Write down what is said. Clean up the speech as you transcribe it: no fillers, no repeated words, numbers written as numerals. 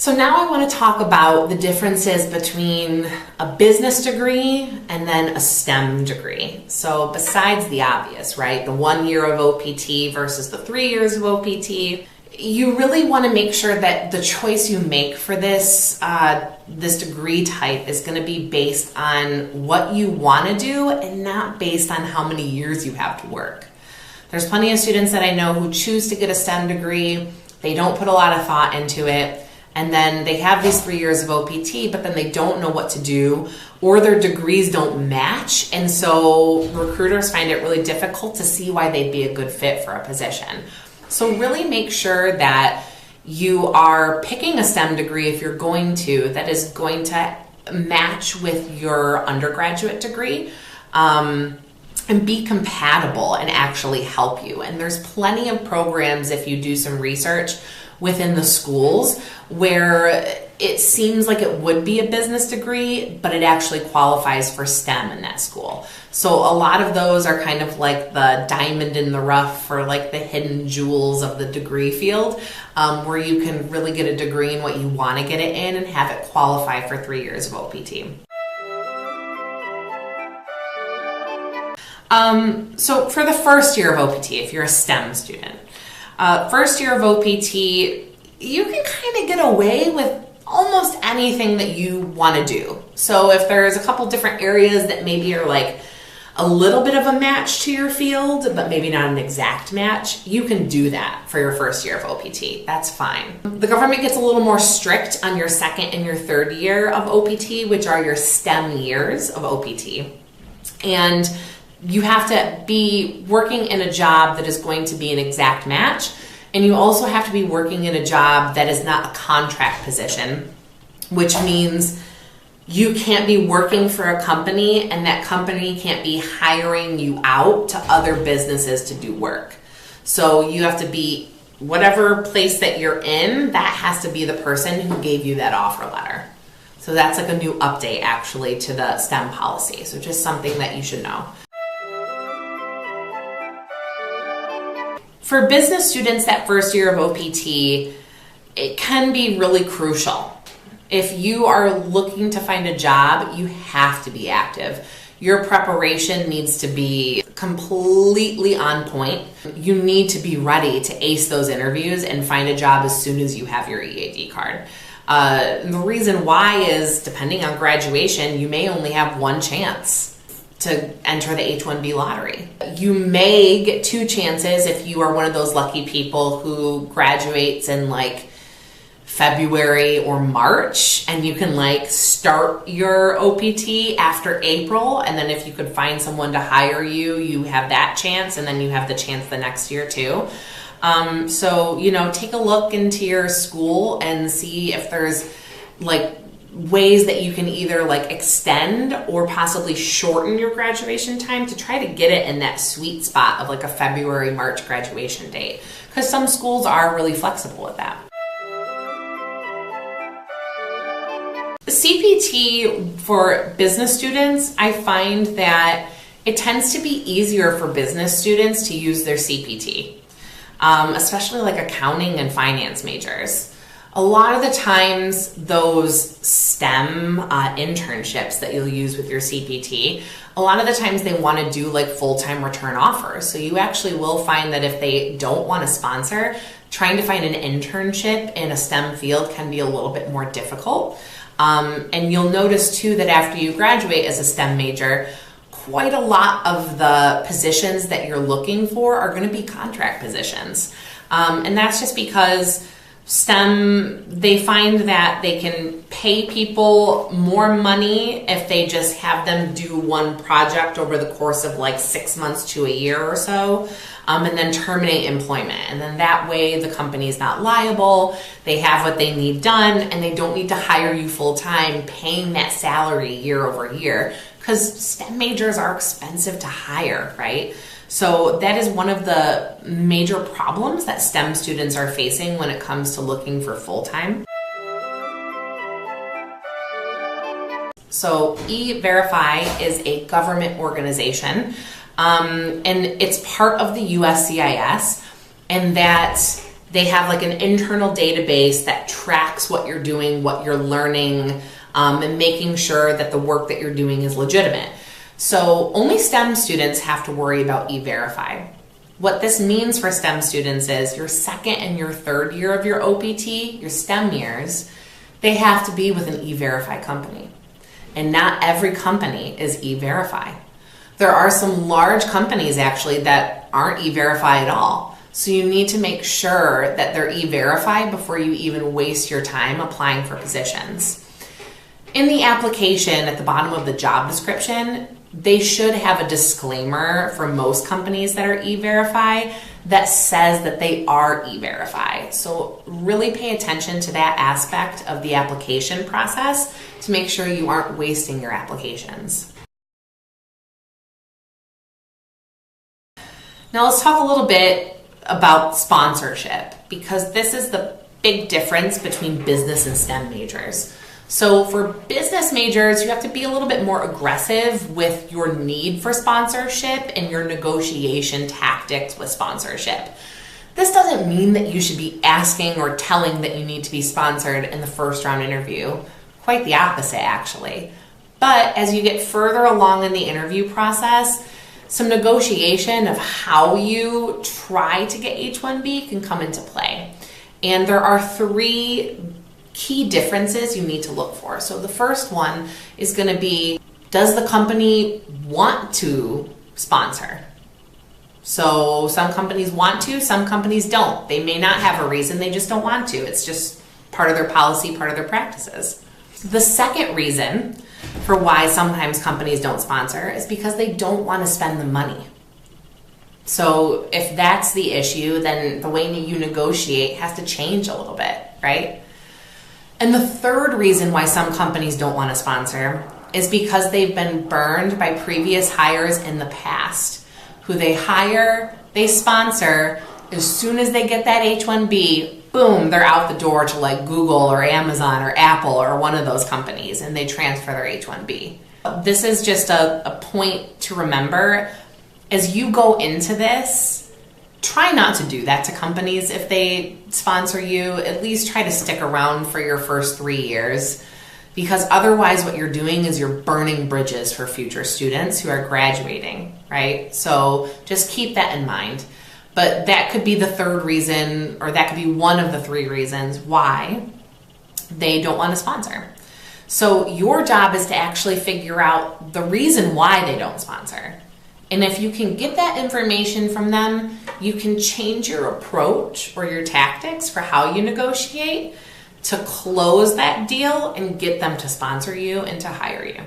So now I want to talk about the differences between a business degree and then a STEM degree. So besides the obvious, right? The 1 year of OPT versus the 3 years of OPT, you really want to make sure that the choice you make for this degree type is going to be based on what you want to do and not based on how many years you have to work. There's plenty of students that I know who choose to get a STEM degree. They don't put a lot of thought into it. And then they have these 3 years of OPT, but then they don't know what to do, or their degrees don't match. And so recruiters find it really difficult to see why they'd be a good fit for a position. So really make sure that you are picking a STEM degree, if you're going to, that is going to match with your undergraduate degree, and be compatible and actually help you. And there's plenty of programs, if you do some research within the schools, where it seems like it would be a business degree, but it actually qualifies for STEM in that school. So a lot of those are kind of like the diamond in the rough, for like the hidden jewels of the degree field, where you can really get a degree in what you want to get it in and have it qualify for 3 years of OPT. So for the first year of OPT, if you're a STEM student, first year of OPT, you can kind of get away with almost anything that you want to do. So if there's a couple different areas that maybe are like a little bit of a match to your field, but maybe not an exact match, you can do that for your first year of OPT. That's fine. The government gets a little more strict on your second and your third year of OPT, which are your STEM years of OPT. And you have to be working in a job that is going to be an exact match. And you also have to be working in a job that is not a contract position, which means you can't be working for a company and that company can't be hiring you out to other businesses to do work. So you have to be, whatever place that you're in, that has to be the person who gave you that offer letter. So that's like a new update actually to the STEM policy. So just something that you should know. For business students, that first year of OPT, it can be really crucial. If you are looking to find a job, you have to be active. Your preparation needs to be completely on point. You need to be ready to ace those interviews and find a job as soon as you have your EAD card. The reason why is, depending on graduation, you may only have one chance to enter the H-1B lottery. You may get two chances if you are one of those lucky people who graduates in like February or March, and you can like start your OPT after April, and then if you could find someone to hire you, you have that chance, and then you have the chance the next year too. So, you know, take a look into your school and see if there's like ways that you can either like extend or possibly shorten your graduation time to try to get it in that sweet spot of like a February, March graduation date, because some schools are really flexible with that. CPT for business students, I find that it tends to be easier for business students to use their CPT, especially like accounting and finance majors. A lot of the times, those STEM internships that you'll use with your CPT, a lot of the times they want to do like full-time return offers. So you actually will find that if they don't want to sponsor, trying to find an internship in a STEM field can be a little bit more difficult. And you'll notice too that after you graduate as a STEM major, quite a lot of the positions that you're looking for are going to be contract positions. And that's just because STEM, they find that they can pay people more money if they just have them do one project over the course of like 6 months to a year or so, and then terminate employment. And then that way the company's not liable, they have what they need done, and they don't need to hire you full time paying that salary year over year, because STEM majors are expensive to hire, right? So that is one of the major problems that STEM students are facing when it comes to looking for full-time. So E-Verify is a government organization, and it's part of the USCIS, and that They have like an internal database that tracks what you're doing, what you're learning, and making sure that the work that you're doing is legitimate. So only STEM students have to worry about E-Verify. What this means for STEM students is your second and your third year of your OPT, your STEM years, they have to be with an E-Verify company. And not every company is E-Verify. There are some large companies actually that aren't E-Verify at all. So you need to make sure that they're E-Verify before you even waste your time applying for positions. In the application at the bottom of the job description, they should have a disclaimer for most companies that are E-Verify that says that they are E-Verify. So really pay attention to that aspect of the application process to make sure you aren't wasting your applications. Now let's talk a little bit about sponsorship, because this is the big difference between business and STEM majors. So for business majors, you have to be a little bit more aggressive with your need for sponsorship and your negotiation tactics with sponsorship. This doesn't mean that you should be asking or telling that you need to be sponsored in the first round interview. Quite the opposite, actually. But as you get further along in the interview process, some negotiation of how you try to get H-1B can come into play. And there are three key differences you need to look for. So the first one is going to be, does the company want to sponsor? So some companies want to, some companies don't. They may not have a reason, they just don't want to. It's just part of their policy, part of their practices. The second reason for why sometimes companies don't sponsor is because they don't want to spend the money. So if that's the issue, then the way you negotiate has to change a little bit, right? And the third reason why some companies don't want to sponsor is because they've been burned by previous hires in the past, who they hire, they sponsor, as soon as they get that H-1B, boom, they're out the door to like Google or Amazon or Apple or one of those companies, and they transfer their H-1B. This is just a point to remember. As you go into this, try not to do that to companies. If they sponsor you, at least try to stick around for your first 3 years, because otherwise what you're doing is you're burning bridges for future students who are graduating, right? So just keep that in mind. But that could be the third reason, or that could be one of the three reasons why they don't want to sponsor. So your job is to actually figure out the reason why they don't sponsor. And if you can get that information from them, you can change your approach or your tactics for how you negotiate to close that deal and get them to sponsor you and to hire you.